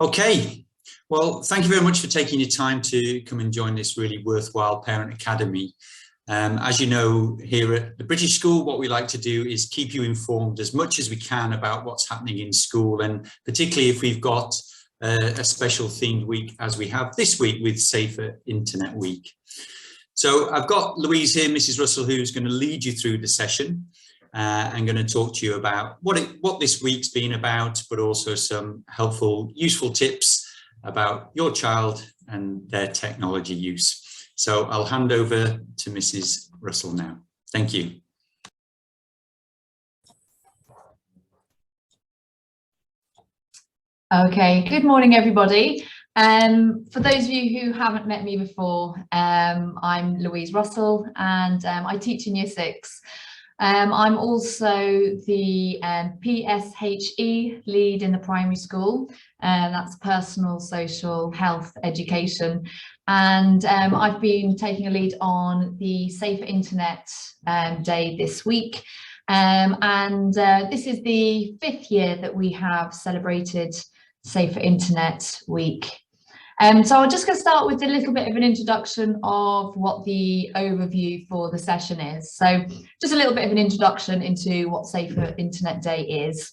Okay, well, thank you very much for taking your time to come and join this really worthwhile Parent Academy. As you know, here at the British School, what we like to do is keep you informed as much as we can about what's happening in school, and particularly if we've got a special themed week as we have this week with Safer Internet Week. So I've got Louise here, Mrs. Russell, who's going to lead you through the session. I'm going to talk to you about what this week's been about, but also some helpful, useful tips about your child and their technology use. So I'll hand over to Mrs. Russell now. Thank you. Okay, good morning, everybody. For those of you who haven't met me before, I'm Louise Russell, and I teach in Year 6. I'm also the PSHE lead in the primary school, and that's personal, social, health, education. And I've been taking a lead on the Safer Internet Day this week. This is the 5th year that we have celebrated Safer Internet Week. So I'm just going to start with a little bit of an introduction of what the overview for the session is. So just a little bit of an introduction into what Safer Internet Day is.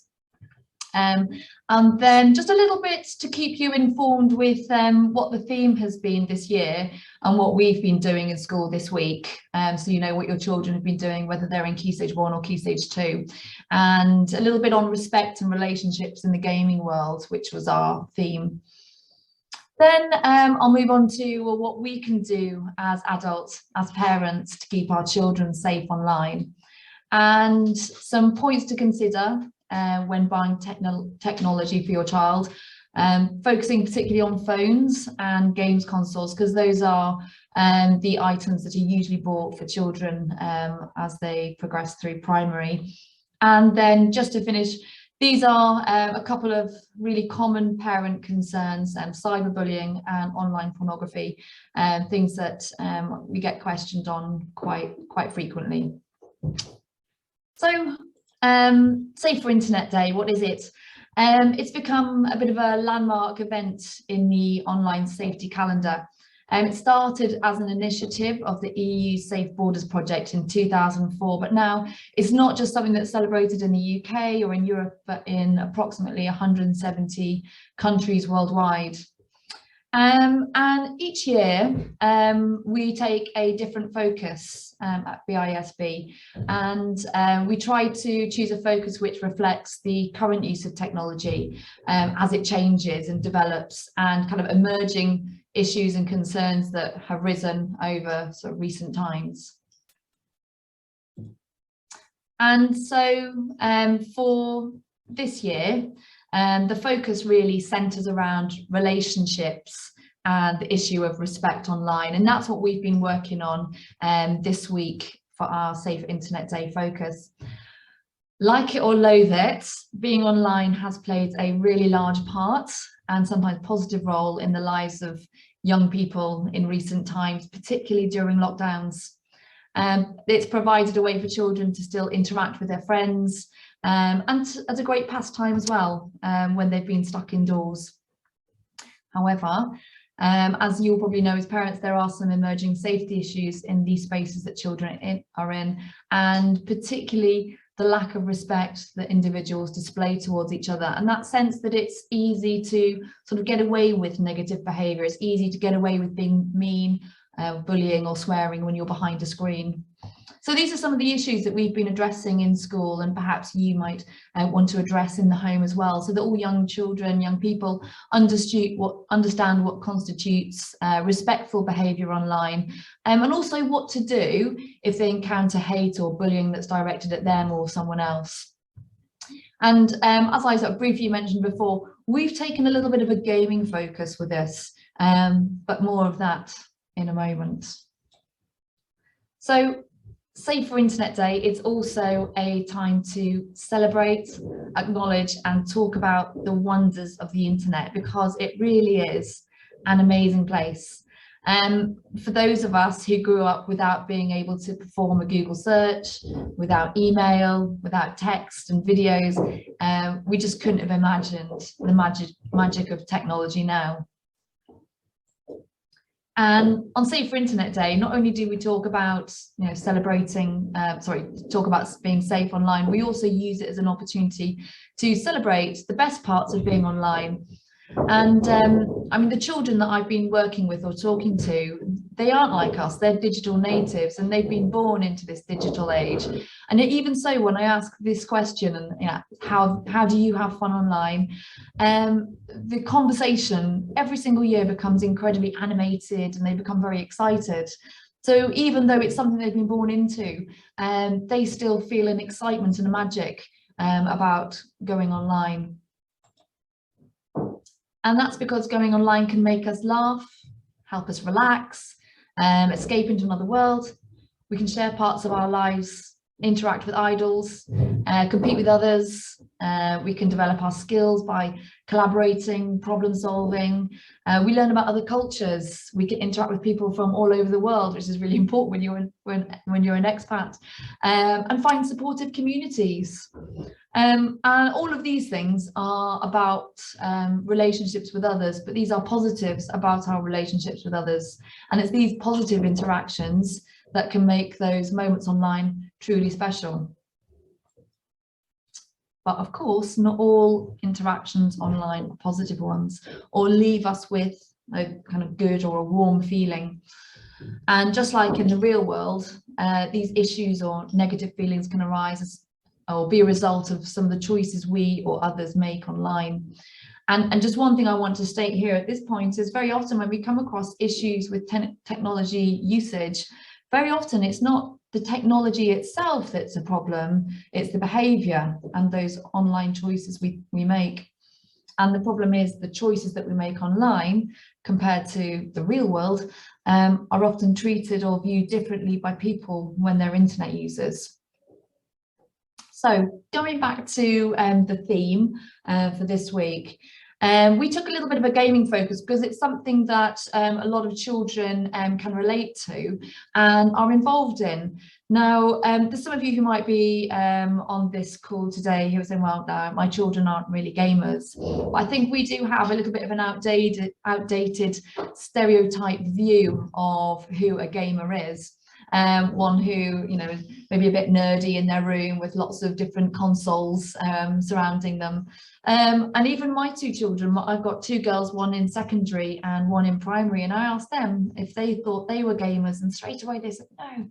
And then just a little bit to keep you informed with what the theme has been this year and what we've been doing in school this week. So you know what your children have been doing, whether they're in Key Stage 1 or Key Stage 2. And a little bit on respect and relationships in the gaming world, which was our theme. Then I'll move on to what we can do as adults, as parents, to keep our children safe online, and some points to consider when buying technology for your child, focusing particularly on phones and games consoles, because those are the items that are usually bought for children as they progress through primary. And then just to finish, these are a couple of really common parent concerns, cyberbullying and online pornography, things that we get questioned on quite frequently. So, Safer Internet Day, what is it? It's become a bit of a landmark event in the online safety calendar. It started as an initiative of the EU Safe Borders project in 2004, but now it's not just something that's celebrated in the UK or in Europe, but in approximately 170 countries worldwide. And each year we take a different focus at BISB, and we try to choose a focus which reflects the current use of technology as it changes and develops, and kind of emerging issues and concerns that have risen over sort of recent times. And so for this year, the focus really centres around relationships and the issue of respect online, and that's what we've been working on this week for our Safe Internet Day focus. Like it or loathe it, being online has played a really large part and sometimes positive role in the lives of young people in recent times, particularly during lockdowns. It's provided a way for children to still interact with their friends, and as a great pastime as well when they've been stuck indoors. However, as you'll probably know as parents, there are some emerging safety issues in these spaces that children are in, and particularly the lack of respect that individuals display towards each other, and that sense that it's easy to sort of get away with negative behaviour. It's easy to get away with being mean, bullying or swearing when you're behind a screen. So these are some of the issues that we've been addressing in school, and perhaps you might want to address in the home as well, so that all young children, young people understand what constitutes respectful behaviour online, and also what to do if they encounter hate or bullying that's directed at them or someone else. And as I sort of briefly mentioned before, we've taken a little bit of a gaming focus with this, but more of that in a moment. So Safer Internet Day, it's also a time to celebrate, acknowledge and talk about the wonders of the internet, because it really is an amazing place. For those of us who grew up without being able to perform a Google search, without email, without text and videos, we just couldn't have imagined the magic of technology now. And on Safer Internet Day, not only do we talk about, talk about being safe online, we also use it as an opportunity to celebrate the best parts of being online. And I mean, the children that I've been working with or talking to, they aren't like us, they're digital natives and they've been born into this digital age. And even so, when I ask this question, and how do you have fun online? The conversation every single year becomes incredibly animated and they become very excited. So even though it's something they've been born into, they still feel an excitement and a magic about going online. And that's because going online can make us laugh, help us relax, escape into another world. We can share parts of our lives, interact with idols, compete with others. We can develop our skills by collaborating, problem solving. We learn about other cultures. We can interact with people from all over the world, which is really important when you're an expat, and find supportive communities. And all of these things are about relationships with others, but these are positives about our relationships with others. And it's these positive interactions that can make those moments online truly special. But of course, not all interactions online are positive ones or leave us with a kind of good or a warm feeling. And just like in the real world, these issues or negative feelings can arise or be a result of some of the choices we or others make online. And just one thing I want to state here at this point is very often when we come across issues with technology usage, very often it's not the technology itself that's a problem, it's the behavior and those online choices we make. And the problem is the choices that we make online compared to the real world are often treated or viewed differently by people when they're internet users. So going back to the theme for this week, we took a little bit of a gaming focus because it's something that a lot of children can relate to and are involved in. Now, there's some of you who might be on this call today who are saying, well, no, my children aren't really gamers. But I think we do have a little bit of an outdated stereotype view of who a gamer is. One who, is maybe a bit nerdy in their room with lots of different consoles surrounding them. And even my two children, I've got two girls, one in secondary and one in primary, and I asked them if they thought they were gamers, and straight away they said, no,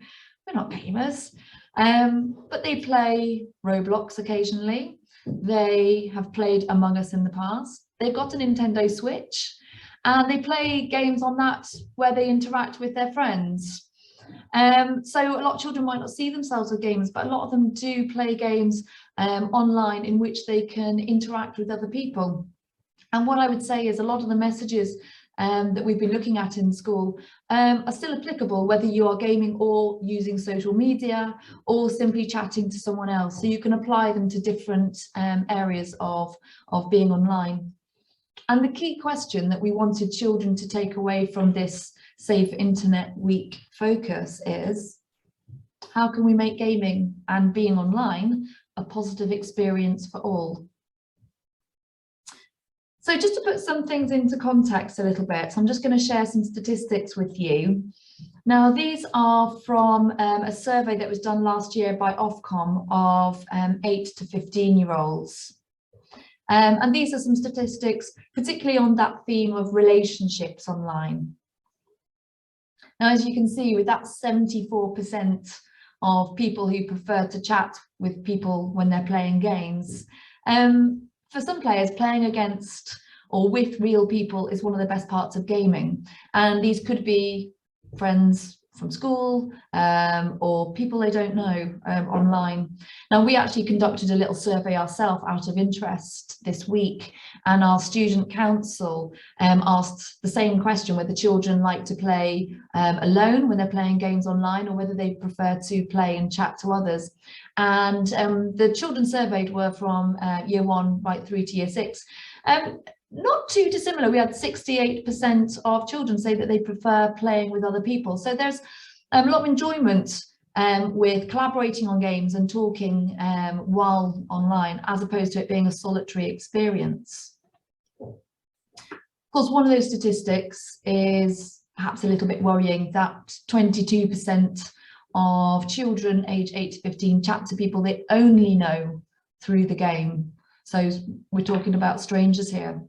we're not gamers. But they play Roblox occasionally. They have played Among Us in the past. They've got a Nintendo Switch and they play games on that where they interact with their friends. So a lot of children might not see themselves as gamers, but a lot of them do play games online in which they can interact with other people. And what I would say is a lot of the messages that we've been looking at in school are still applicable, whether you are gaming or using social media or simply chatting to someone else. So you can apply them to different areas of being online. And the key question that we wanted children to take away from this Safe Internet Week focus is, how can we make gaming and being online a positive experience for all? So just to put some things into context a little bit, I'm just going to share some statistics with you. Now, these are from a survey that was done last year by Ofcom of 8 to 15-year-olds. And these are some statistics, particularly on that theme of relationships online. Now, as you can see, with that 74% of people who prefer to chat with people when they're playing games, for some players, playing against or with real people is one of the best parts of gaming. And these could be friends from school or people they don't know online. Now, we actually conducted a little survey ourselves out of interest this week, and our student council asked the same question, whether children like to play alone when they're playing games online or whether they prefer to play and chat to others. And the children surveyed were from year 1 right through to year 6. not too dissimilar. We had 68% of children say that they prefer playing with other people. So there's a lot of enjoyment with collaborating on games and talking while online, as opposed to it being a solitary experience. Of course, one of those statistics is perhaps a little bit worrying, that 22% of children aged 8 to 15 chat to people they only know through the game. So we're talking about strangers here.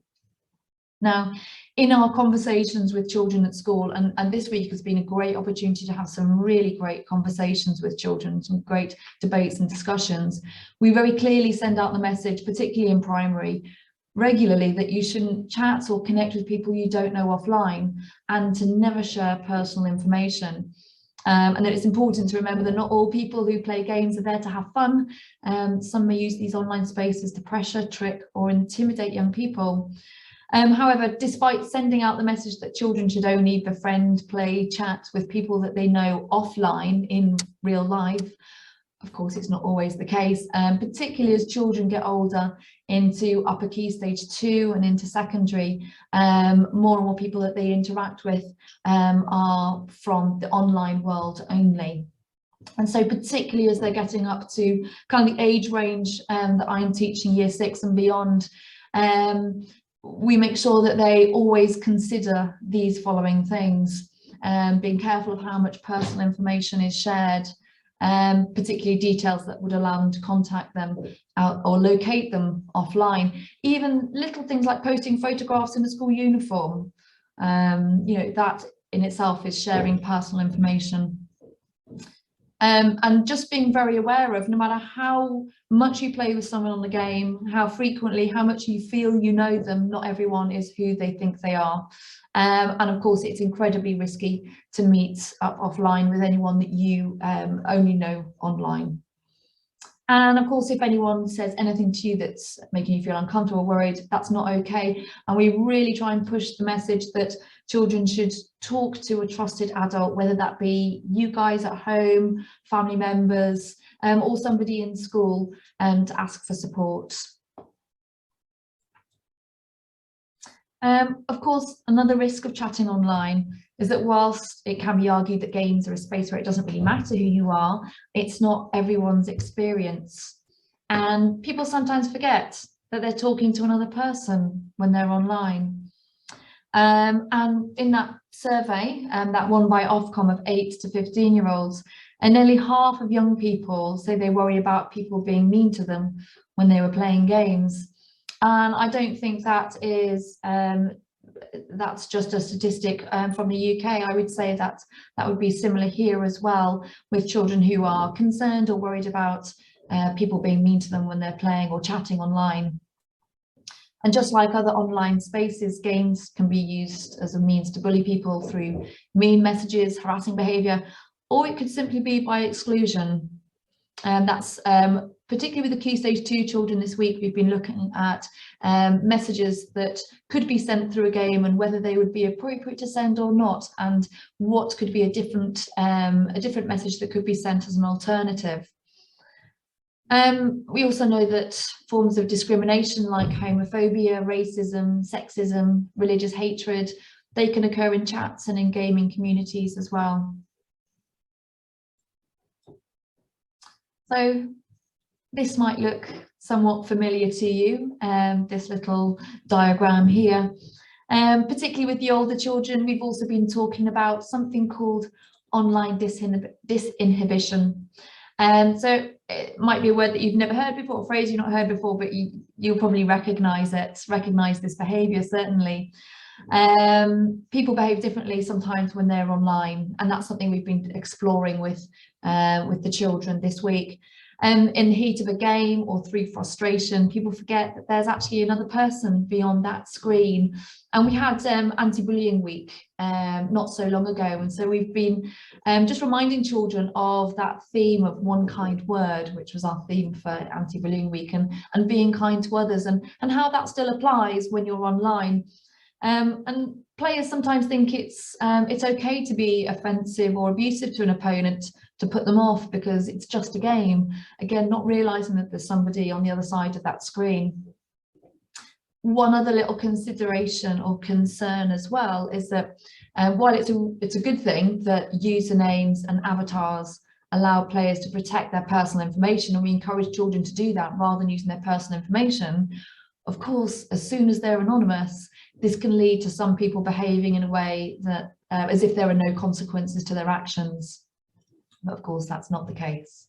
Now, in our conversations with children at school, and this week has been a great opportunity to have some really great conversations with children, some great debates and discussions, we very clearly send out the message, particularly in primary, regularly, that you shouldn't chat or connect with people you don't know offline, and to never share personal information. And that it's important to remember that not all people who play games are there to have fun. Some may use these online spaces to pressure, trick, or intimidate young people. However, despite sending out the message that children should only befriend, play, chat with people that they know offline in real life, of course, it's not always the case, particularly as children get older into upper key stage 2 and into secondary. More and more people that they interact with are from the online world only. And so particularly as they're getting up to kind of the age range that I'm teaching year 6 and beyond, we make sure that they always consider these following things, being careful of how much personal information is shared, particularly details that would allow them to contact them or locate them offline. Even little things like posting photographs in a school uniform, you know, that in itself is sharing personal information. And just being very aware of, no matter how much you play with someone on the game, how frequently, how much you feel you know them, not everyone is who they think they are. And of course, it's incredibly risky to meet up offline with anyone that you only know online. And of course, if anyone says anything to you that's making you feel uncomfortable or worried, that's not okay. And we really try and push the message that children should talk to a trusted adult, whether that be you guys at home, family members, or somebody in school, to ask for support. Of course, another risk of chatting online is that whilst it can be argued that games are a space where it doesn't really matter who you are, it's not everyone's experience. And people sometimes forget that they're talking to another person when they're online. And in that survey, that one by Ofcom of 8 to 15-year-olds, and nearly half of young people say they worry about people being mean to them when they were playing games. And I don't think that is that's just a statistic from the UK. I would say that that would be similar here as well, with children who are concerned or worried about people being mean to them when they're playing or chatting online. And just like other online spaces, games can be used as a means to bully people through mean messages, harassing behaviour, or it could simply be by exclusion. And that's particularly with the Key Stage 2 children this week, we've been looking at messages that could be sent through a game and whether they would be appropriate to send or not, and what could be a different message that could be sent as an alternative. We also know that forms of discrimination like homophobia, racism, sexism, religious hatred, they can occur in chats and in gaming communities as well. So this might look somewhat familiar to you, this little diagram here. Particularly with the older children, we've also been talking about something called online disinhibition. So it might be a word that you've never heard before, a phrase you've not heard before, but you'll probably recognise this behaviour, certainly. People behave differently sometimes when they're online, and that's something we've been exploring with the children this week. In the heat of a game or through frustration, people forget that there's actually another person beyond that screen. And we had anti-bullying week not so long ago, and so we've been just reminding children of that theme of one kind word, which was our theme for anti-bullying week, and being kind to others, and how that still applies when you're online. And players sometimes think it's okay to be offensive or abusive to an opponent, to put them off because it's just a game, again not realizing that there's somebody on the other side of that screen. one other little consideration or concern as well is that while it's a good thing that usernames and avatars allow players to protect their personal information, and we encourage children to do that rather than using their personal information, of course, as soon as they're anonymous, this can lead to some people behaving in a way that as if there are no consequences to their actions. But of course, that's not the case.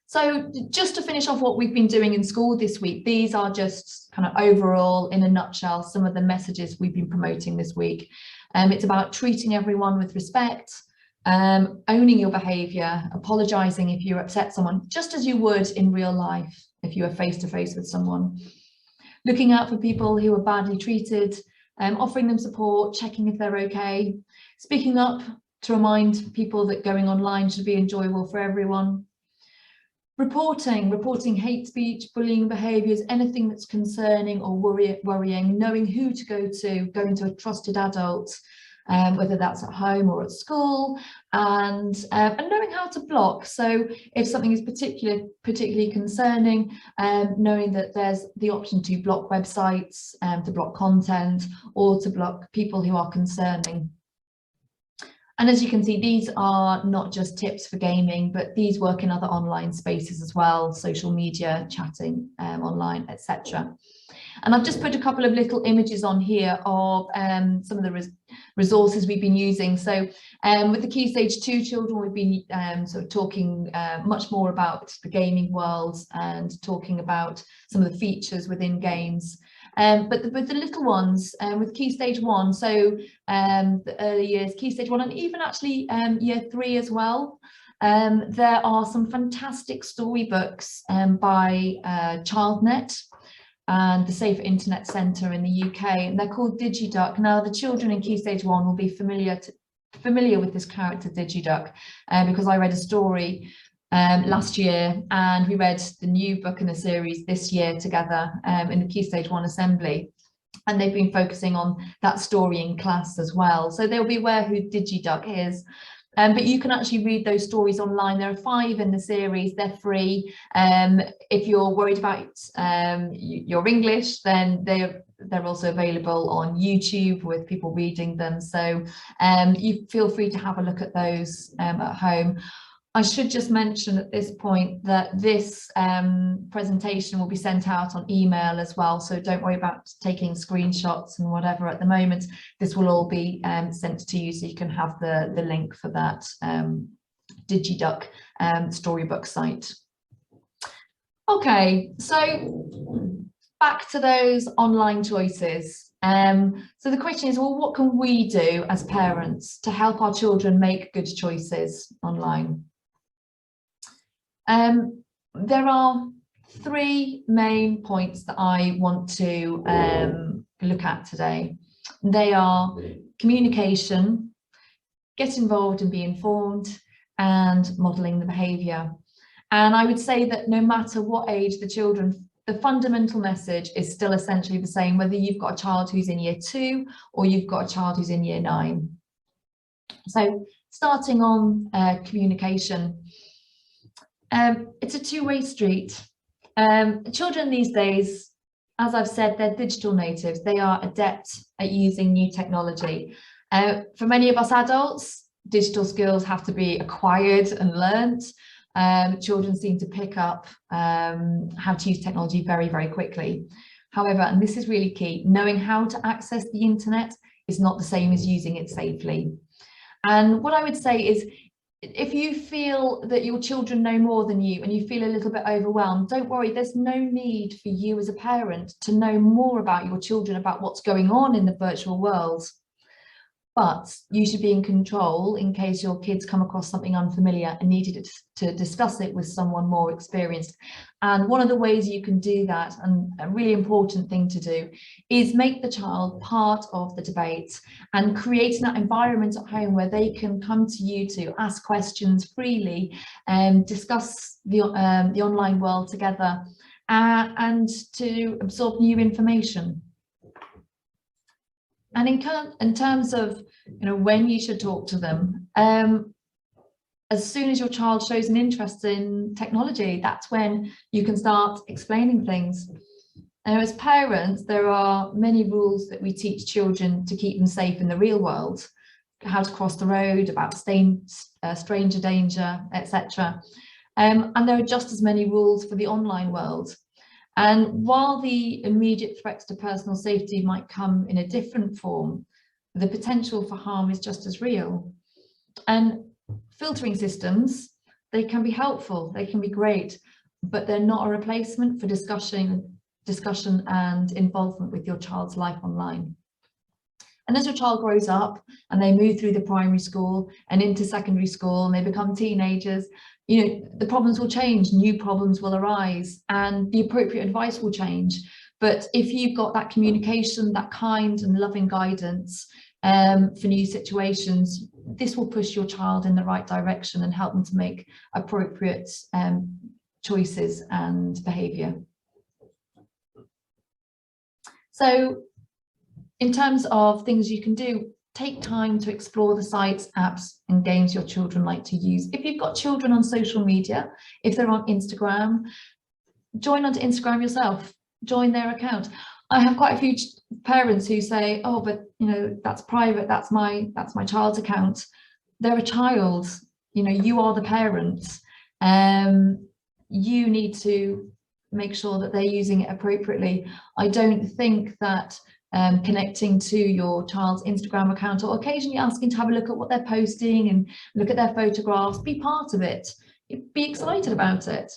So just to finish off what we've been doing in school this week, these are just kind of overall, in a nutshell, some of the messages we've been promoting this week. It's about treating everyone with respect, owning your behaviour, apologising if you upset someone, just as you would in real life if you were face to face with someone. Looking out for people who are badly treated, offering them support, checking if they're okay, speaking up to remind people that going online should be enjoyable for everyone. Reporting hate speech, bullying behaviours, anything that's concerning or worrying, knowing who to go to, going to a trusted adult, whether that's at home or at school, and knowing how to block. So if something is particularly concerning, knowing that there's the option to block websites, to block content, or to block people who are concerning. And as you can see, these are not just tips for gaming, but these work in other online spaces as well, social media, chatting online, etc. And I've just put a couple of little images on here of some of the resources we've been using. So with the Key Stage 2 children, we've been sort of talking much more about the gaming world and talking about some of the features within games. But with the little ones, with Key Stage 1, so the early years, Key Stage 1, and even actually Year 3 as well, there are some fantastic storybooks by ChildNet and the Safer Internet Centre in the UK, and they're called DigiDuck. Now, the children in Key Stage 1 will be familiar with this character DigiDuck because I read a story last year, and we read the new book in the series this year together in the Key Stage 1 assembly, and they've been focusing on that story in class as well, so they'll be aware who DigiDuck is. But you can actually read those stories online. There are 5 in the series, they're free. If you're worried about your English, then they're also available on YouTube with people reading them, so you feel free to have a look at those at home. I should just mention at this point that this presentation will be sent out on email as well, so don't worry about taking screenshots and whatever at the moment. This will all be sent to you, so you can have the link for that DigiDuck storybook site. Okay, so back to those online choices. So the question is, well, what can we do as parents to help our children make good choices online? There are 3 main points that I want to look at today. They are communication, get involved and be informed, and modelling the behaviour. And I would say that no matter what age the children, the fundamental message is still essentially the same, whether you've got a child who's in Year 2 or you've got a child who's in Year 9. So starting on communication. It's a two-way street. Children these days, as I've said, they're digital natives. They are adept at using new technology. For many of us adults, digital skills have to be acquired and learnt. Children seem to pick up how to use technology very, very quickly. However, and this is really key, knowing how to access the internet is not the same as using it safely. And what I would say is, if you feel that your children know more than you and you feel a little bit overwhelmed, don't worry, there's no need for you as a parent to know more about your children, about what's going on in the virtual world. But you should be in control in case your kids come across something unfamiliar and needed to discuss it with someone more experienced. And one of the ways you can do that, and a really important thing to do, is make the child part of the debate and create that environment at home where they can come to you to ask questions freely and discuss the online world together and to absorb new information. And in terms of, when you should talk to them, as soon as your child shows an interest in technology, that's when you can start explaining things. Now, as parents, there are many rules that we teach children to keep them safe in the real world, how to cross the road, about stranger danger, etc. And there are just as many rules for the online world. And while the immediate threats to personal safety might come in a different form, the potential for harm is just as real. And filtering systems, they can be helpful, they can be great, but they're not a replacement for discussion and involvement with your child's life online. And as your child grows up and they move through the primary school and into secondary school and they become teenagers, you know, the problems will change, new problems will arise, and the appropriate advice will change. But if you've got that communication, that kind and loving guidance for new situations, this will push your child in the right direction and help them to make appropriate choices and behaviour. So in terms of things you can do, take time to explore the sites, apps and games your children like to use. If you've got children on social media, if they're on Instagram, join onto Instagram yourself, join their account. I have quite a few parents who say, oh, but you know, that's private, that's my child's account. They're a child, you know, you are the parents. You need to make sure that they're using it appropriately. I don't think that connecting to your child's Instagram account or occasionally asking to have a look at what they're posting and look at their photographs, be part of it, be excited about it.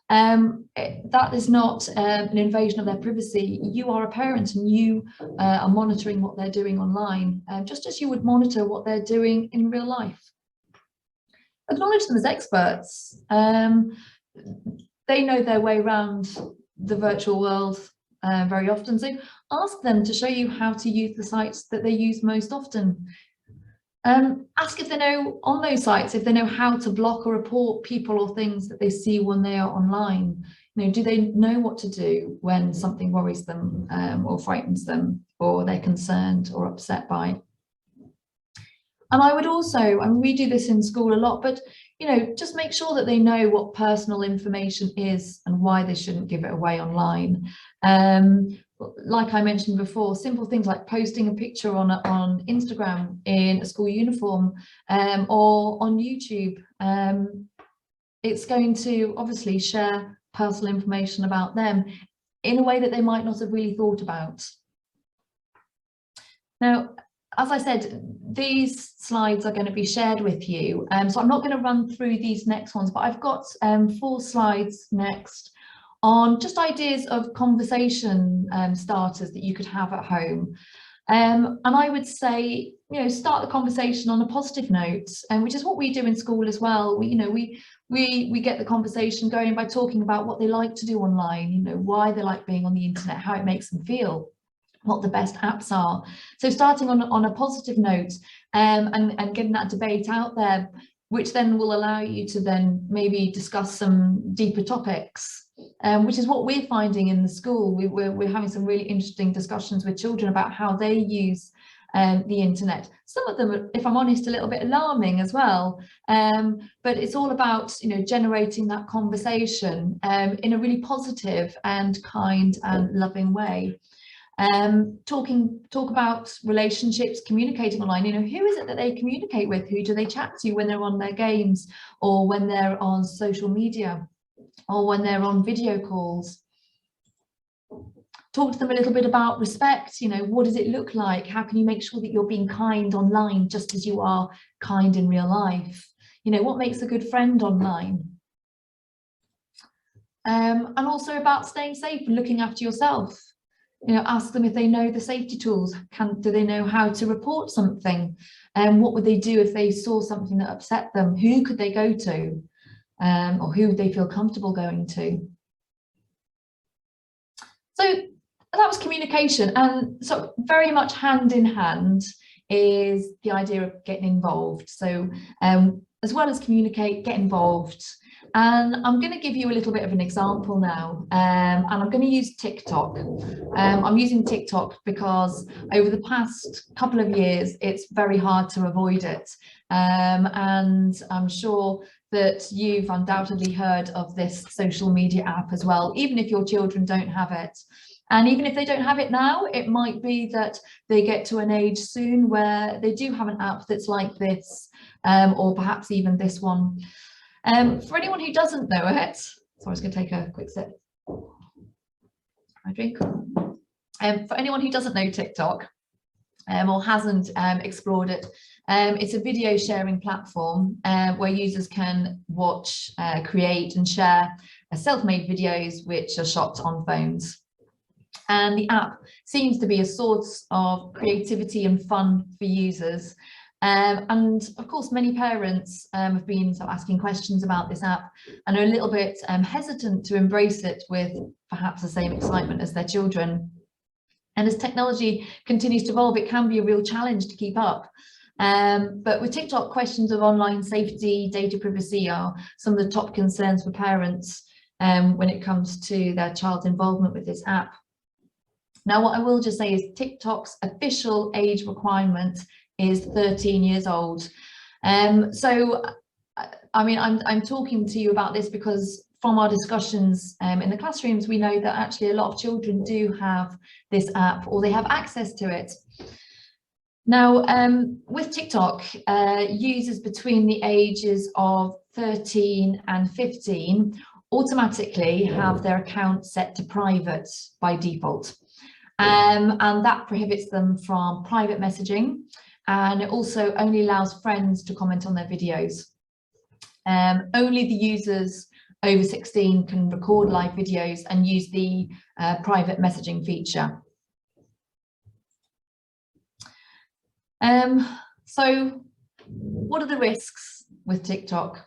That is not an invasion of their privacy. You are a parent and you are monitoring what they're doing online, just as you would monitor what they're doing in real life. Acknowledge them as experts. They know their way around the virtual world very often, so ask them to show you how to use the sites that they use most often. Ask if they know on those sites, if they know how to block or report people or things that they see when they are online. You know, do they know what to do when something worries them or frightens them, or they're concerned or upset by? And I would also, and we do this in school a lot, but you know, just make sure that they know what personal information is and why they shouldn't give it away online. Like I mentioned before, simple things like posting a picture on Instagram in a school uniform or on YouTube. It's going to obviously share personal information about them in a way that they might not have really thought about. Now, as I said, these slides are going to be shared with you. So I'm not going to run through these next ones, but I've got 4 slides next on just ideas of conversation starters that you could have at home. And I would say, you know, start the conversation on a positive note, which is what we do in school as well. We get the conversation going by talking about what they like to do online, you know, why they like being on the internet, how it makes them feel, what the best apps are. So starting on a positive note and getting that debate out there, which then will allow you to then maybe discuss some deeper topics, which is what we're finding in the school. We're having some really interesting discussions with children about how they use the internet. Some of them are, if I'm honest, a little bit alarming as well, but it's all about, you know, generating that conversation in a really positive and kind and loving way. Talk about relationships, communicating online. You know, who is it that they communicate with? Who do they chat to when they're on their games, or when they're on social media, or when they're on video calls? Talk to them a little bit about respect. You know, what does it look like? How can you make sure that you're being kind online just as you are kind in real life? You know, what makes a good friend online? And also about staying safe and looking after yourself. You know, ask them if they know the safety tools. Do they know how to report something? And what would they do if they saw something that upset them? Who could they go to? Or who would they feel comfortable going to? So that was communication. And so very much hand in hand is the idea of getting involved. So as well as communicate, get involved. And I'm going to give you a little bit of an example now, and I'm going to use TikTok. I'm using TikTok because over the past couple of years, it's very hard to avoid it. And I'm sure that you've undoubtedly heard of this social media app as well, even if your children don't have it. And even if they don't have it now, it might be that they get to an age soon where they do have an app that's like this, or perhaps even this one. For anyone who doesn't know it, so I was going to take a quick sip. I drink. For anyone who doesn't know TikTok, or hasn't explored it, it's a video sharing platform where users can watch, create and share self-made videos which are shot on phones. And the app seems to be a source of creativity and fun for users. And of course, many parents have been sort of asking questions about this app and are a little bit hesitant to embrace it with perhaps the same excitement as their children. And as technology continues to evolve, it can be a real challenge to keep up. But with TikTok, questions of online safety, data privacy are some of the top concerns for parents when it comes to their child's involvement with this app. Now, what I will just say is TikTok's official age requirement is 13 years old. So, I mean, I'm talking to you about this because from our discussions in the classrooms, we know that actually a lot of children do have this app or they have access to it. Now, with TikTok, users between the ages of 13 and 15 automatically have their account set to private by default. And that prohibits them from private messaging, and it also only allows friends to comment on their videos. Only the users over 16 can record live videos and use the private messaging feature. So what are the risks with TikTok?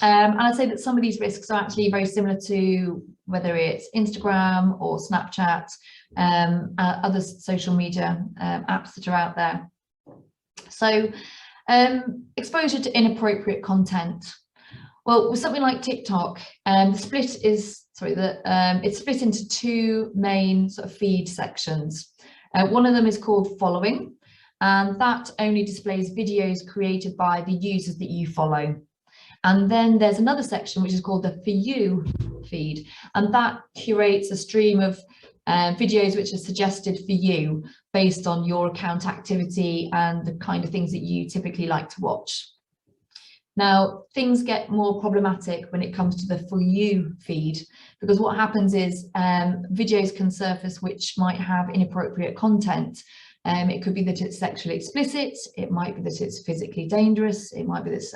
And I'd say that some of these risks are actually very similar to whether it's Instagram or Snapchat, other social media apps that are out there. So exposure to inappropriate content. Well, with something like TikTok, it's split into two main sort of feed sections. One of them is called following, and that only displays videos created by the users that you follow. And then there's another section which is called the For You feed, and that curates a stream of videos which are suggested for you based on your account activity and the kind of things that you typically like to watch. Now, things get more problematic when it comes to the For You feed, because what happens is videos can surface which might have inappropriate content. It could be that it's sexually explicit, it might be that it's physically dangerous, it might be this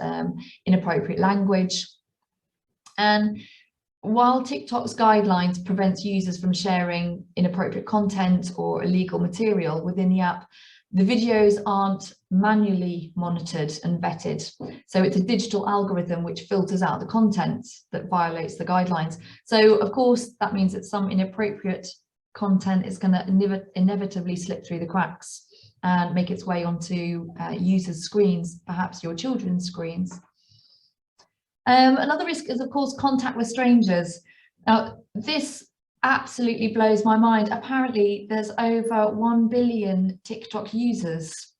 inappropriate language. And while TikTok's guidelines prevents users from sharing inappropriate content or illegal material within the app, the videos aren't manually monitored and vetted. So it's a digital algorithm which filters out the content that violates the guidelines. So of course, that means that some inappropriate content is going to inevitably slip through the cracks and make its way onto users' screens, perhaps your children's screens. Another risk is, of course, contact with strangers. Now, this absolutely blows my mind. Apparently, there's over 1 billion TikTok users,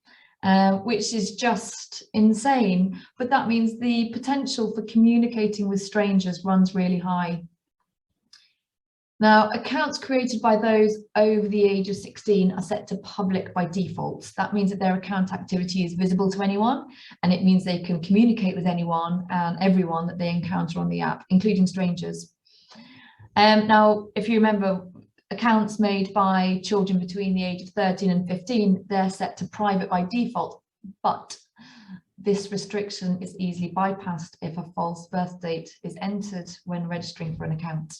which is just insane. But that means the potential for communicating with strangers runs really high. Now, accounts created by those over the age of 16 are set to public by default. That means that their account activity is visible to anyone, and it means they can communicate with anyone and everyone that they encounter on the app, including strangers. Now, if you remember, accounts made by children between the age of 13 and 15, they're set to private by default, but this restriction is easily bypassed if a false birth date is entered when registering for an account.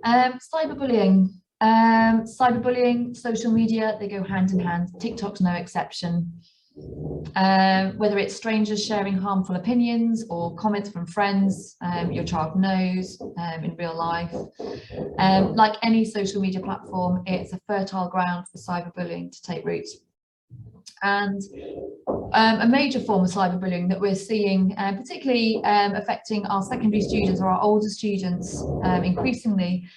Cyberbullying. Cyberbullying, social media, they go hand in hand. TikTok's no exception. Whether it's strangers sharing harmful opinions or comments from friends your child knows in real life. Like any social media platform, it's a fertile ground for cyberbullying to take root. And a major form of cyberbullying that we're seeing, particularly affecting our secondary students or our older students increasingly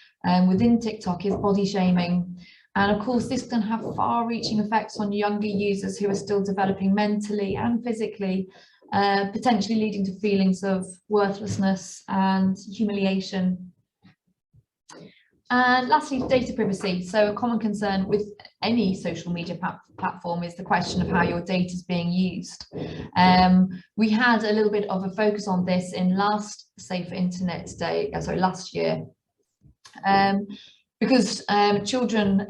within TikTok, is body shaming. And of course, this can have far-reaching effects on younger users who are still developing mentally and physically, potentially leading to feelings of worthlessness and humiliation. And lastly, data privacy. So a common concern with any social media platform is the question of how your data is being used. We had a little bit of a focus on this in last Safe Internet Day, last year. Because children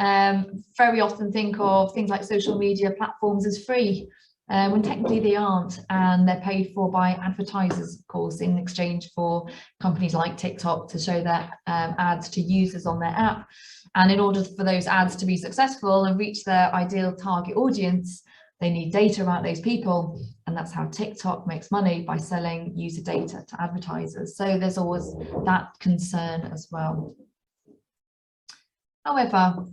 very often think of things like social media platforms as free, when technically they aren't, and they're paid for by advertisers, of course, in exchange for companies like TikTok to show their ads to users on their app. And in order for those ads to be successful and reach their ideal target audience, they need data about those people, and that's how TikTok makes money, by selling user data to advertisers. So there's always that concern as well. However,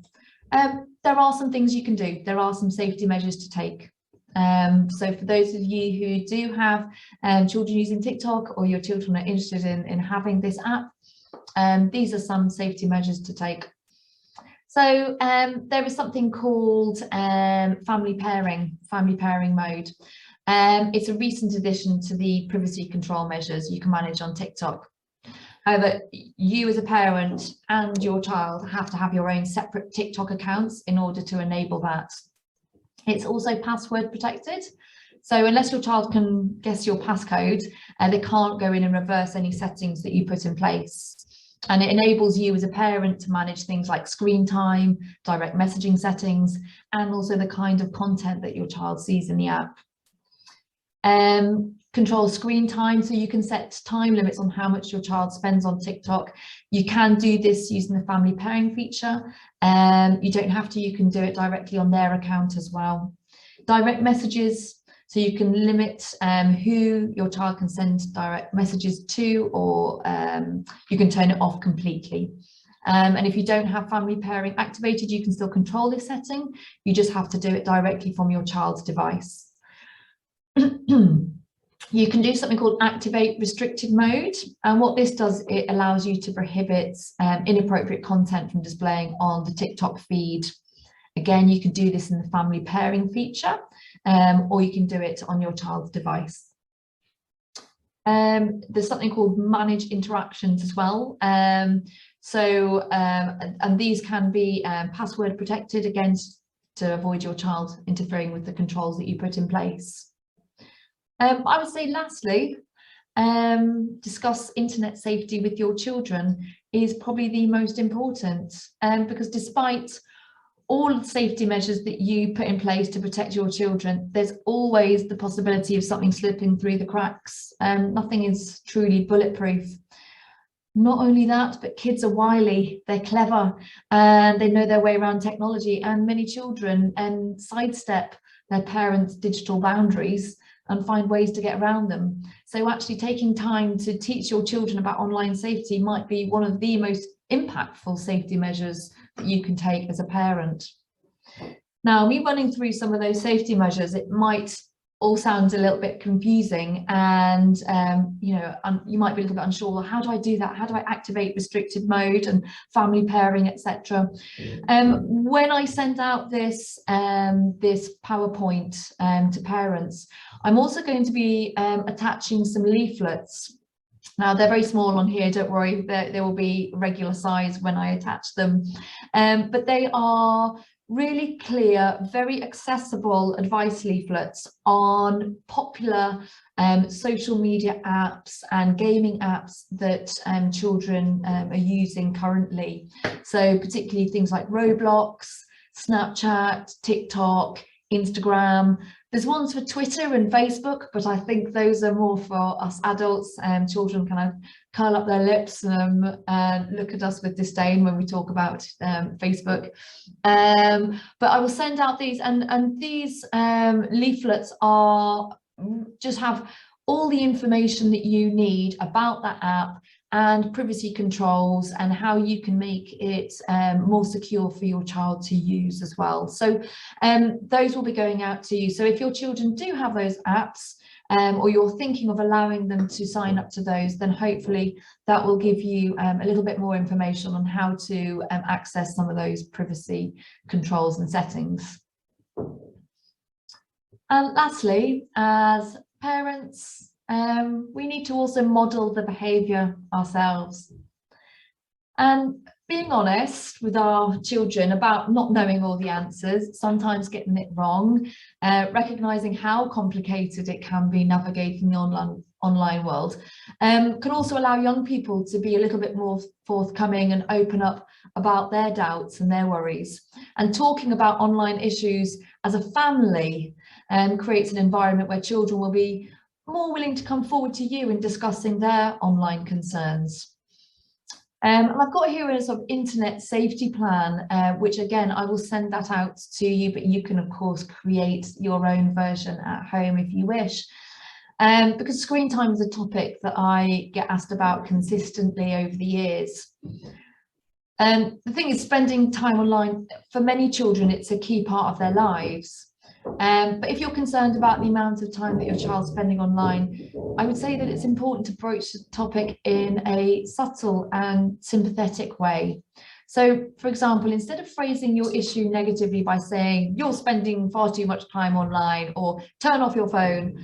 there are some things you can do. There are some safety measures to take. So for those of you who do have children using TikTok, or your children are interested in having this app, these are some safety measures to take. So there is something called family pairing mode. It's a recent addition to the privacy control measures you can manage on TikTok. However, you as a parent and your child have to have your own separate TikTok accounts in order to enable that. It's also password protected. So unless your child can guess your passcode, they can't go in and reverse any settings that you put in place. And it enables you as a parent to manage things like screen time, direct messaging settings, and also the kind of content that your child sees in the app. Control screen time, so you can set time limits on how much your child spends on TikTok. You can do this using the family pairing feature. You don't have to, you can do it directly on their account as well. Direct messages, so you can limit who your child can send direct messages to, or you can turn it off completely. And if you don't have family pairing activated, you can still control this setting. You just have to do it directly from your child's device. You can do something called activate restricted mode, and what this does, it allows you to prohibit inappropriate content from displaying on the TikTok feed. Again, you can do this in the family pairing feature, or you can do it on your child's device. There's something called manage interactions as well. And these can be password protected, again, to avoid your child interfering with the controls that you put in place. I would say lastly, discuss internet safety with your children is probably the most important, because despite all the safety measures that you put in place to protect your children, there's always the possibility of something slipping through the cracks. Nothing is truly bulletproof. Not only that, but kids are wily, they're clever, and they know their way around technology, and many children sidestep their parents' digital boundaries and find ways to get around them. So actually taking time to teach your children about online safety might be one of the most impactful safety measures that you can take as a parent. Now, me running through some of those safety measures, it might all sound a little bit confusing, and you might be a little bit unsure, well, how do I do that? How do I activate restricted mode and family pairing, etc.? When I send out this this PowerPoint to parents, I'm also going to be attaching some leaflets. Now, they're very small on here, don't worry, they will be regular size when I attach them, but they are really clear, very accessible advice leaflets on popular social media apps and gaming apps that children are using currently. So particularly things like Roblox, Snapchat, TikTok, Instagram. There's ones for Twitter and Facebook, but I think those are more for us adults. Children kind of curl up their lips and look at us with disdain when we talk about Facebook. But I will send out these, and these leaflets are just have all the information that you need about that app and privacy controls and how you can make it more secure for your child to use as well. So those will be going out to you. So if your children do have those apps, or you're thinking of allowing them to sign up to those, then hopefully that will give you a little bit more information on how to access some of those privacy controls and settings. And lastly, as parents, we need to also model the behaviour ourselves. And being honest with our children about not knowing all the answers, sometimes getting it wrong, recognizing how complicated it can be navigating the online world, can also allow young people to be a little bit more forthcoming and open up about their doubts and their worries. And talking about online issues as a family creates an environment where children will be more willing to come forward to you in discussing their online concerns. And I've got here a sort of internet safety plan, which again, I will send that out to you, but you can of course create your own version at home if you wish. Because screen time is a topic that I get asked about consistently over the years. The thing is, spending time online, for many children, it's a key part of their lives. But if you're concerned about the amount of time that your child's spending online, I would say that it's important to broach the topic in a subtle and sympathetic way. So, for example, instead of phrasing your issue negatively by saying you're spending far too much time online or turn off your phone,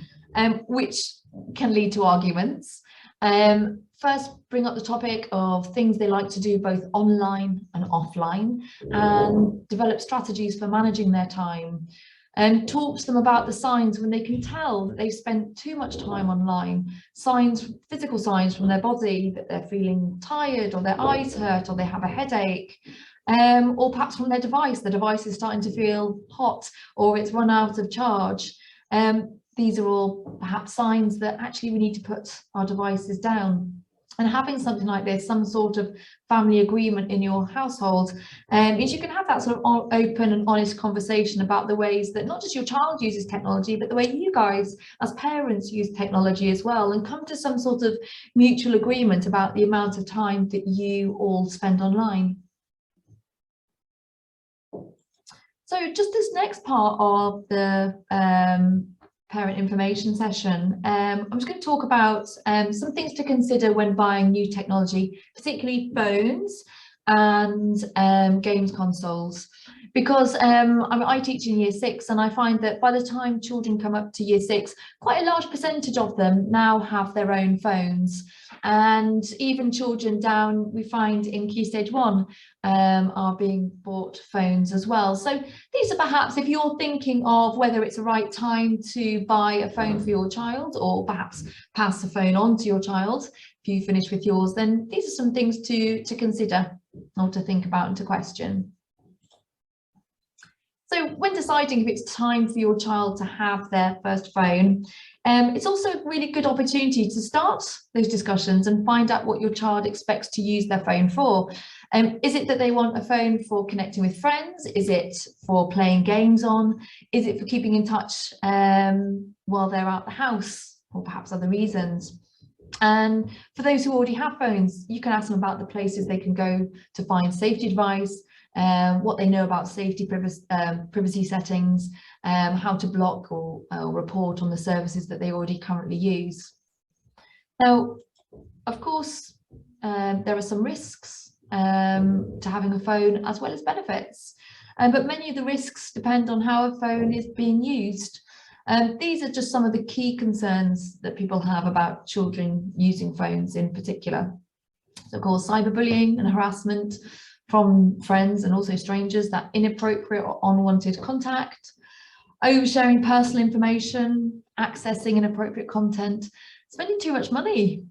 which can lead to arguments, first bring up the topic of things they like to do both online and offline, and develop strategies for managing their time. And talk to them about the signs when they can tell that they've spent too much time online, signs, physical signs from their body, that they're feeling tired or their eyes hurt or they have a headache, or perhaps from their device, the device is starting to feel hot or it's run out of charge. These are all perhaps signs that actually we need to put our devices down. And having something like this, some sort of family agreement in your household, is you can have that sort of open and honest conversation about the ways that not just your child uses technology, but the way you guys as parents use technology as well, and come to some sort of mutual agreement about the amount of time that you all spend online. So just this next part of the parent information session, I'm just going to talk about some things to consider when buying new technology, particularly phones and games consoles, because I teach in year 6, and I find that by the time children come up to year 6, quite a large percentage of them now have their own phones, and even children down, we find in Key Stage 1, are being bought phones as well. So these are perhaps, if you're thinking of whether it's the right time to buy a phone for your child, or perhaps pass the phone on to your child if you finish with yours, then these are some things to consider or to think about and to question. So when deciding if it's time for your child to have their first phone, it's also a really good opportunity to start those discussions and find out what your child expects to use their phone for. Is it that they want a phone for connecting with friends? Is it for playing games on? Is it for keeping in touch while they're out the house, or perhaps other reasons? And for those who already have phones, you can ask them about the places they can go to find safety advice, what they know about safety privacy settings, how to block or report on the services that they already currently use. Now, of course, there are some risks to having a phone as well as benefits, but many of the risks depend on how a phone is being used. These are just some of the key concerns that people have about children using phones in particular. So, of course, cyberbullying and harassment from friends and also strangers, that inappropriate or unwanted contact, oversharing personal information, accessing inappropriate content, spending too much money.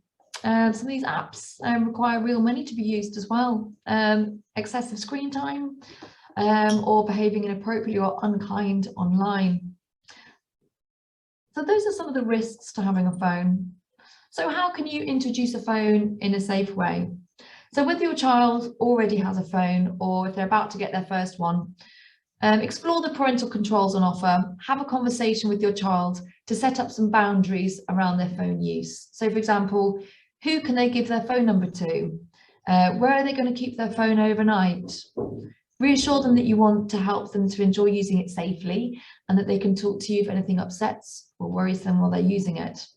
Some of these apps require real money to be used as well, excessive screen time, or behaving inappropriately or unkind online. So those are some of the risks to having a phone. So how can you introduce a phone in a safe way? So whether your child already has a phone or if they're about to get their first one, explore the parental controls on offer, have a conversation with your child to set up some boundaries around their phone use. So for example, who can they give their phone number to? Where are they going to keep their phone overnight? Reassure them that you want to help them to enjoy using it safely, and that they can talk to you if anything upsets or worries them while they're using it.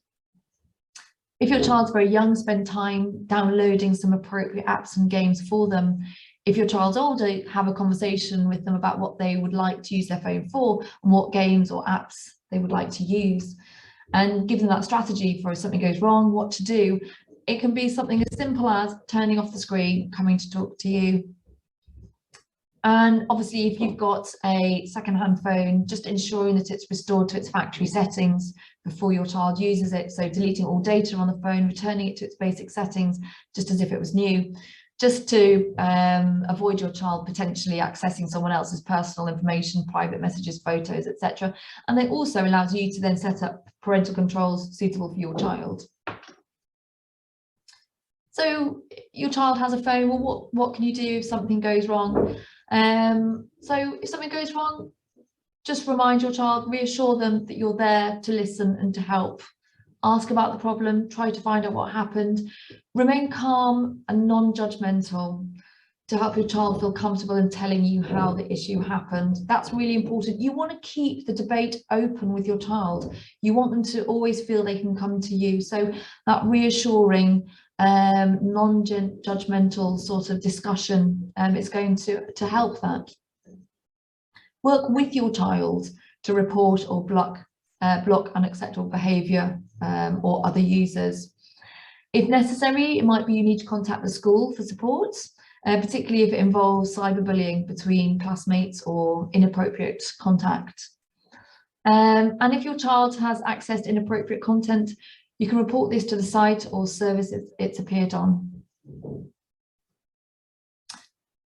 If your child's very young, spend time downloading some appropriate apps and games for them. If your child's older, have a conversation with them about what they would like to use their phone for and what games or apps they would like to use, and give them that strategy for if something goes wrong, what to do. it can be something as simple as turning off the screen, coming to talk to you. And obviously, if you've got a second-hand phone, just ensuring that it's restored to its factory settings before your child uses it. So deleting all data on the phone, returning it to its basic settings, just as if it was new, just to avoid your child potentially accessing someone else's personal information, private messages, photos, etc. And it also allows you to then set up parental controls suitable for your child. So your child has a phone. Well, what can you do if something goes wrong? So if something goes wrong, just remind your child, reassure them that you're there to listen and to help. Ask about the problem, try to find out what happened. Remain calm and non-judgmental to help your child feel comfortable in telling you how the issue happened. That's really important. You want to keep the debate open with your child. You want them to always feel they can come to you. So that reassuring, non-judgmental sort of discussion is going to help that. Work with your child to report or block unacceptable behaviour or other users. If necessary, it might be you need to contact the school for support, particularly if it involves cyberbullying between classmates or inappropriate contact. And if your child has accessed inappropriate content, you can report this to the site or service it's appeared on.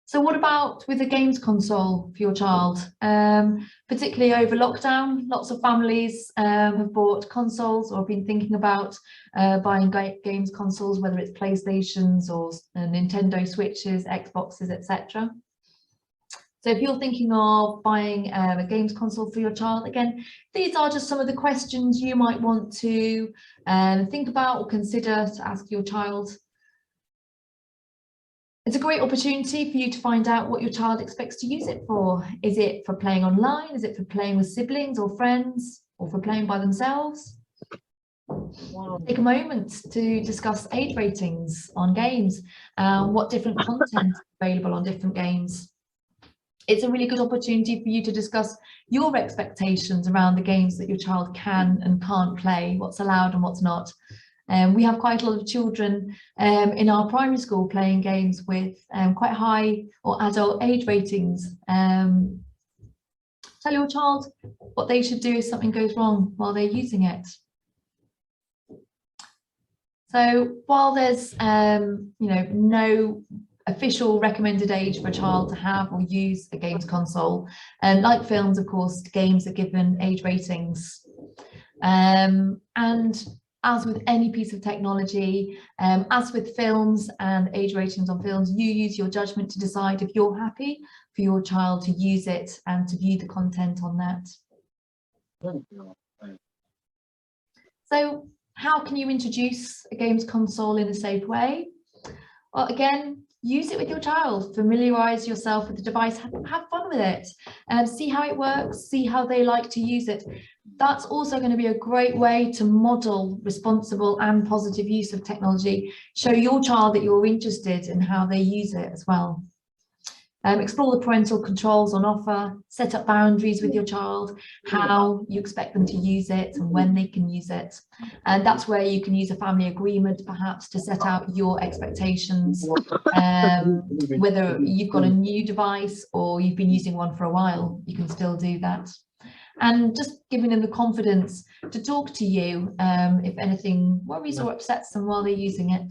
So what about with a games console for your child? Particularly over lockdown, lots of families have bought consoles or been thinking about buying games consoles, whether it's PlayStations or Nintendo Switches, Xboxes, etc. So if you're thinking of buying a games console for your child, again, these are just some of the questions you might want to think about or consider to ask your child. It's a great opportunity for you to find out what your child expects to use it for. Is it for playing online? Is it for playing with siblings or friends, or for playing by themselves? Take a moment to discuss age ratings on games, what different content is available on different games. It's a really good opportunity for you to discuss your expectations around the games that your child can and can't play, what's allowed and what's not. We have quite a lot of children in our primary school playing games with quite high or adult age ratings. Tell your child what they should do if something goes wrong while they're using it. So while there's no official recommended age for a child to have or use a games console, and like films, of course, games are given age ratings, and as with any piece of technology, as with films and age ratings on films, you use your judgment to decide if you're happy for your child to use it and to view the content on that. So how can you introduce a games console in a safe way? Well, again, use it with your child, familiarise yourself with the device, have fun with it, and see how it works, see how they like to use it. That's also going to be a great way to model responsible and positive use of technology. Show your child that you're interested in how they use it as well. Explore the parental controls on offer, set up boundaries with your child, how you expect them to use it and when they can use it. And that's where you can use a family agreement perhaps to set out your expectations, whether you've got a new device or you've been using one for a while, you can still do that. And just giving them the confidence to talk to you if anything worries or upsets them while they're using it.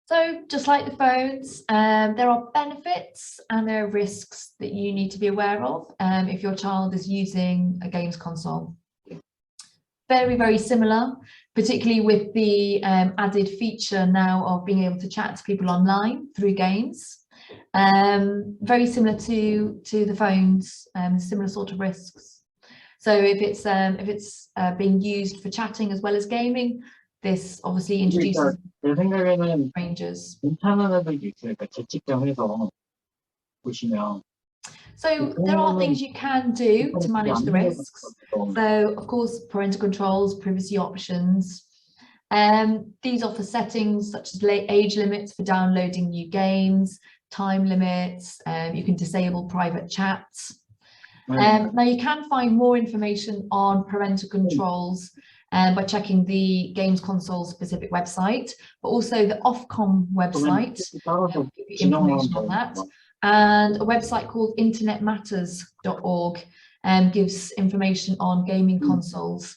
So just like the phones, there are benefits and there are risks that you need to be aware of if your child is using a games console. Very, very similar, particularly with the added feature now of being able to chat to people online through games. Very similar to the phones, similar sort of risks. So if it's being used for chatting as well as gaming, this obviously introduces ranges. So there are things you can do to manage the risks. So of course, parental controls, privacy options. These offer settings such as age limits for downloading new games, time limits. You can disable private chats. Now you can find more information on parental controls by checking the games console specific website, but also the Ofcom website, give you information on that, and a website called internetmatters.org gives information on gaming consoles.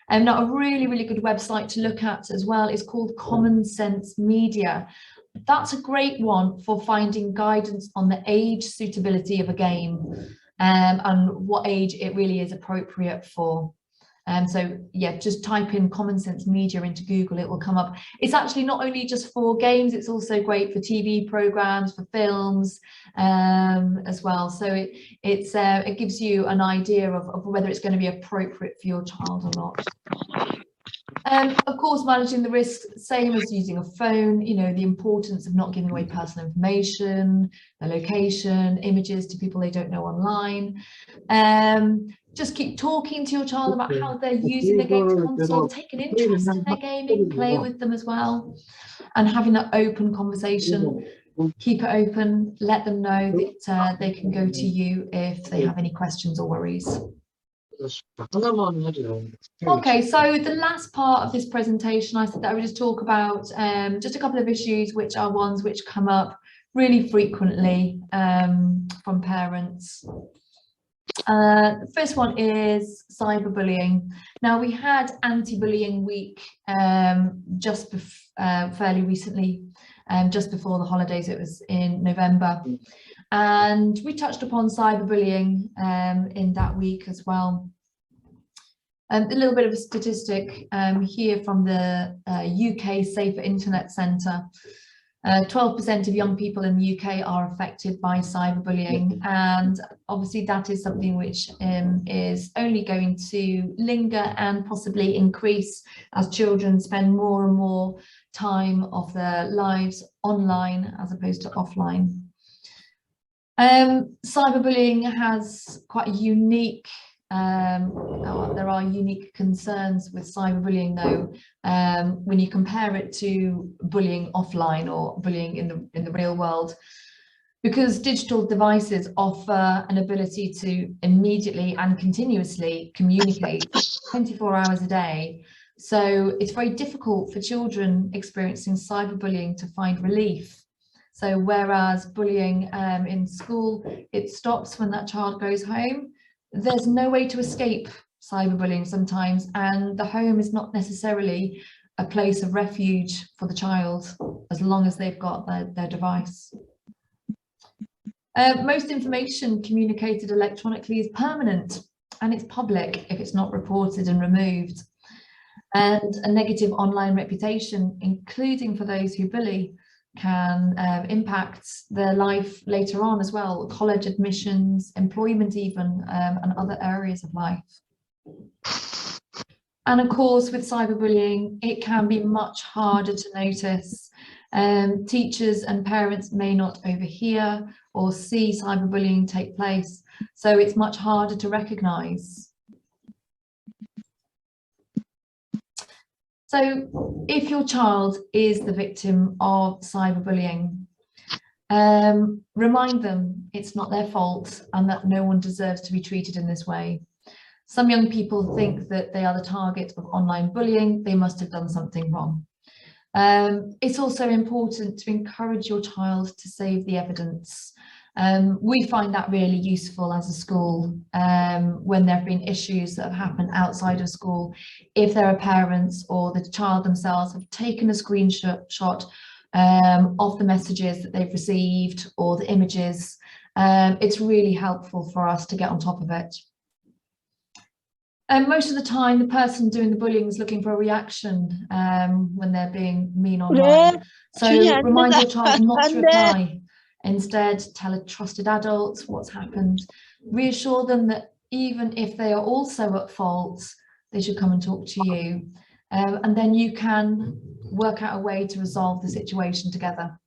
And now a really good website to look at as well is called Common Sense Media. That's a great one for finding guidance on the age suitability of a game and what age it really is appropriate for. So yeah, just type in Common Sense Media into Google, it will come up. It's actually not only just for games, it's also great for TV programs, for films as well. So it gives you an idea of whether it's going to be appropriate for your child or not. Of course, managing the risks, same as using a phone, you know, the importance of not giving away personal information, the location, images to people they don't know online. Just keep talking to your child about how they're using the games console, take an interest in their gaming, play with them as well, and having that open conversation. Keep it open, let them know that they can go to you if they have any questions or worries. Okay, so the last part of this presentation, I said that I would just talk about just a couple of issues which are ones which come up really frequently from parents. The first one is cyberbullying. Now, we had anti-bullying week just fairly recently, just before the holidays. It was in November, and we touched upon cyberbullying in that week as well. A little bit of a statistic here from the UK Safer Internet Centre. 12% of young people in the UK are affected by cyberbullying, and obviously that is something which is only going to linger and possibly increase as children spend more and more time of their lives online as opposed to offline. Cyberbullying has quite a unique there are unique concerns with cyberbullying though, when you compare it to bullying offline or bullying in the real world, because digital devices offer an ability to immediately and continuously communicate 24 hours a day. So it's very difficult for children experiencing cyberbullying to find relief. So whereas bullying in school, it stops when that child goes home, there's no way to escape cyberbullying sometimes, and the home is not necessarily a place of refuge for the child as long as they've got their device. Most information communicated electronically is permanent and it's public if it's not reported and removed. And a negative online reputation, including for those who bully, can impact their life later on as well, college admissions, employment even, and other areas of life. And of course, with cyberbullying, it can be much harder to notice. Teachers and parents may not overhear or see cyberbullying take place, so it's much harder to recognise. So if your child is the victim of cyberbullying, remind them it's not their fault and that no one deserves to be treated in this way. Some young people think that they are the target of online bullying. They must have done something wrong. It's also important to encourage your child to save the evidence. We find that really useful as a school when there have been issues that have happened outside of school. If there are parents or the child themselves have taken a screenshot of the messages that they've received or the images, it's really helpful for us to get on top of it. And most of the time, the person doing the bullying is looking for a reaction when they're being mean online. So remind your child not to reply. Instead, tell a trusted adult what's happened. Reassure them that even if they are also at fault, they should come and talk to you. And then you can work out a way to resolve the situation together.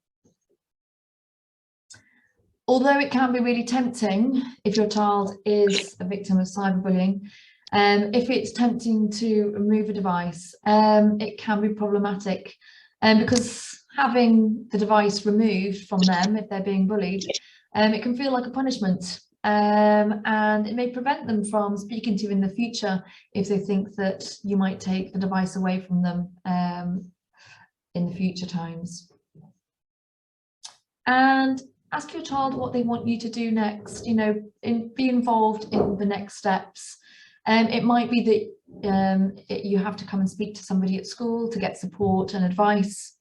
Although it can be really tempting if your child is a victim of cyberbullying, if it's tempting to remove a device, it can be problematic because having the device removed from them if they're being bullied, it can feel like a punishment, and it may prevent them from speaking to you in the future if they think that you might take the device away from them in the future times. And ask your child what they want you to do next, be involved in the next steps. It might be that you have to come and speak to somebody at school to get support and advice.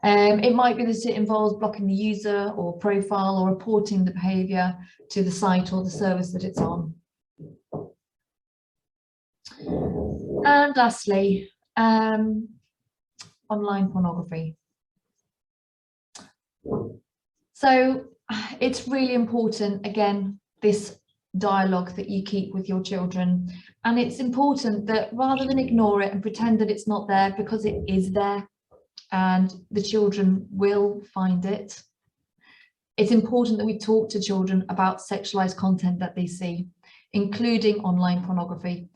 It might be that it involves blocking the user or profile or reporting the behaviour to the site or the service that it's on. And lastly, online pornography. So it's really important, again, this dialogue that you keep with your children. And it's important that rather than ignore it and pretend that it's not there, because it is there and the children will find it, it's important that we talk to children about sexualized content that they see, including online pornography,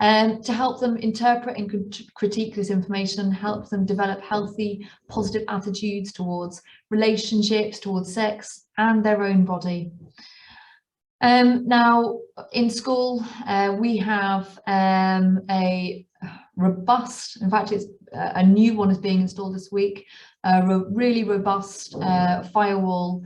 to help them interpret and critique this information, help them develop healthy, positive attitudes towards relationships, towards sex and their own body. Now, in school, we have a robust, in fact, it's a new one is being installed this week, a really robust firewall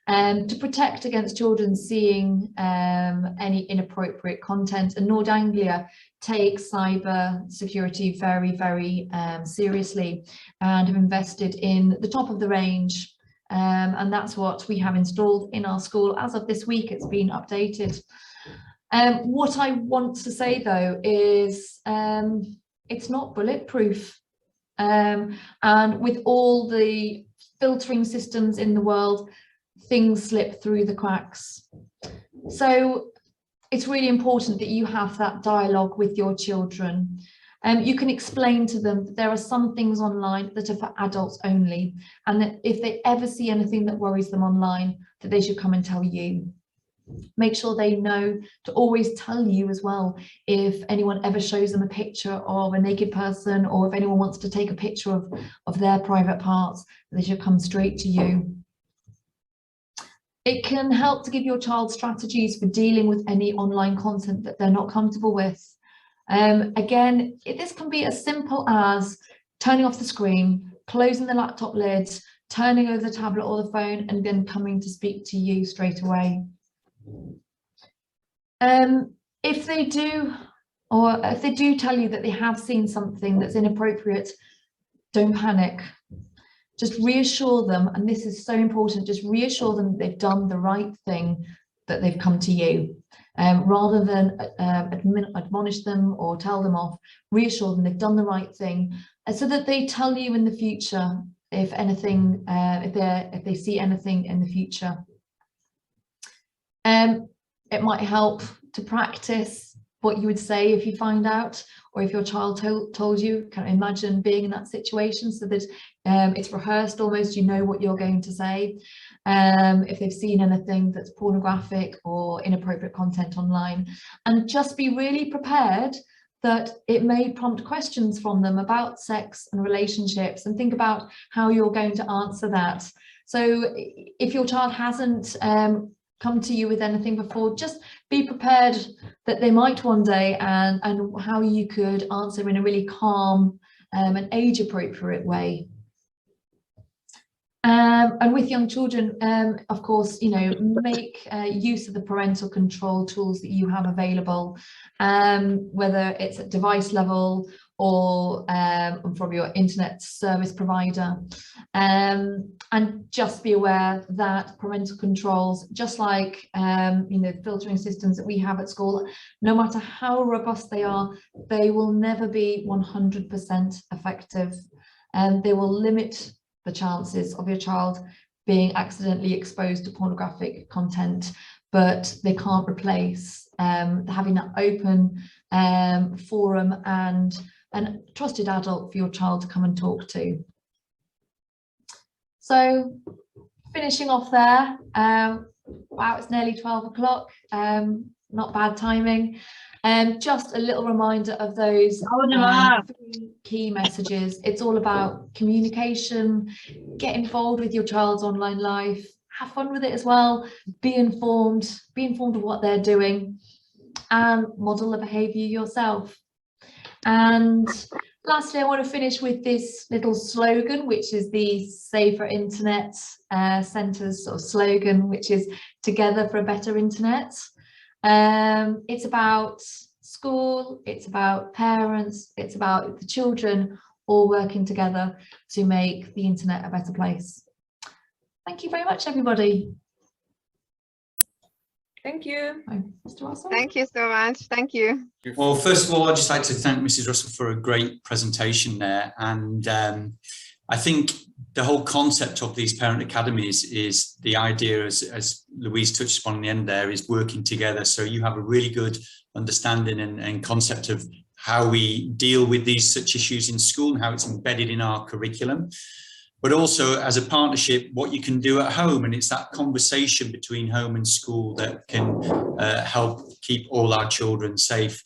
to protect against children seeing any inappropriate content. And Nord Anglia takes cyber security very, very seriously and have invested in the top of the range. And that's what we have installed in our school. As of this week, it's been updated. What I want to say, though, is it's not bulletproof. And with all the filtering systems in the world, things slip through the cracks. So it's really important that you have that dialogue with your children. You can explain to them that there are some things online that are for adults only, and that if they ever see anything that worries them online, that they should come and tell you. Make sure they know to always tell you as well if anyone ever shows them a picture of a naked person, or if anyone wants to take a picture of their private parts, they should come straight to you. It can help to give your child strategies for dealing with any online content that they're not comfortable with. Again, this can be as simple as turning off the screen, closing the laptop lids, turning over the tablet or the phone, and then coming to speak to you straight away. If they do tell you that they have seen something that's inappropriate, don't panic. Just reassure them, and this is so important, just reassure them that they've done the right thing, that they've come to you. Rather than admonish them or tell them off, reassure them they've done the right thing, so that they tell you in the future if anything, if they see anything in the future. It might help to practice what you would say if you find out, or if your child told you. Can imagine being in that situation, so that it's rehearsed almost, you know what you're going to say. If they've seen anything that's pornographic or inappropriate content online, and just be really prepared that it may prompt questions from them about sex and relationships, and think about how you're going to answer that. So if your child hasn't come to you with anything before, just be prepared that they might one day, and how you could answer in a really calm and age appropriate way. And with young children, of course, make use of the parental control tools that you have available, whether it's at device level or from your internet service provider. And just be aware that parental controls, just like filtering systems that we have at school, no matter how robust they are, they will never be 100% effective, and they will limit the chances of your child being accidentally exposed to pornographic content, but they can't replace having that open forum and a trusted adult for your child to come and talk to. So finishing off there, wow, it's nearly 12 o'clock, not bad timing. Just a little reminder of those 3 key messages. It's all about communication, get involved with your child's online life, have fun with it as well, be informed of what they're doing, and model the behaviour yourself. And lastly, I want to finish with this little slogan, which is the Safer Internet Centre's sort of slogan, which is together for a better internet. It's about school, it's about parents, it's about the children all working together to make the internet a better place. Thank you very much, everybody. Thank you. Mr. Russell. Thank you so much. Thank you. Well, first of all, I'd just like to thank Mrs. Russell for a great presentation there. And I think the whole concept of these parent academies is the idea, as Louise touched upon in the end there, is working together. So you have a really good understanding and concept of how we deal with these such issues in school and how it's embedded in our curriculum. But also as a partnership, what you can do at home. And it's that conversation between home and school that can help keep all our children safe.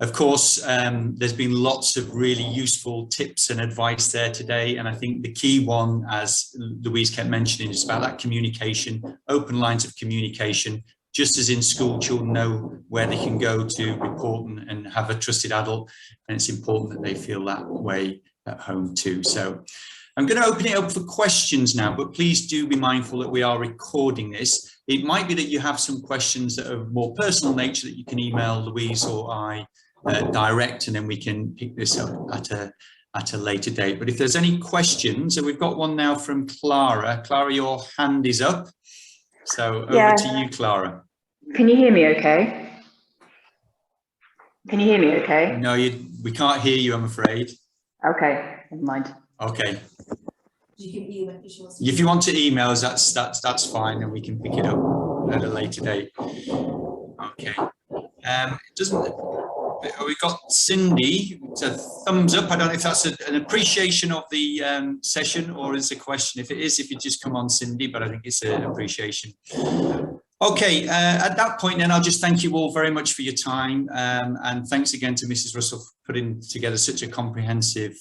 Of course, there's been lots of really useful tips and advice there today. And I think the key one, as Louise kept mentioning, is about that communication, open lines of communication. Just as in school, children know where they can go to report and have a trusted adult. And it's important that they feel that way at home too. So I'm going to open it up for questions now, but please do be mindful that we are recording this. It might be that you have some questions that are more personal nature that you can email Louise or I direct, and then we can pick this up at a later date. But if there's any questions, and we've got one now from Clara. Clara, your hand is up. So over to you, Clara. Can you hear me okay? Can you hear me okay? No, we can't hear you, I'm afraid. Okay, never mind. Okay. If you want to email us, that's fine, and we can pick it up at a later date. Okay. We've got Cindy. It's a thumbs up. I don't know if that's an appreciation of the session or is a question. If it is, if you just come on, Cindy, but I think it's an appreciation. Okay, at that point then, I'll just thank you all very much for your time, and thanks again to Mrs. Russell for putting together such a comprehensive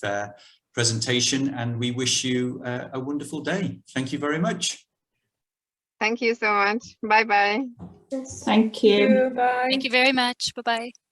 presentation, and we wish you a wonderful day. Thank you very much. Thank you so much. Bye-bye. Thank you. Bye. Thank you very much. Bye-bye.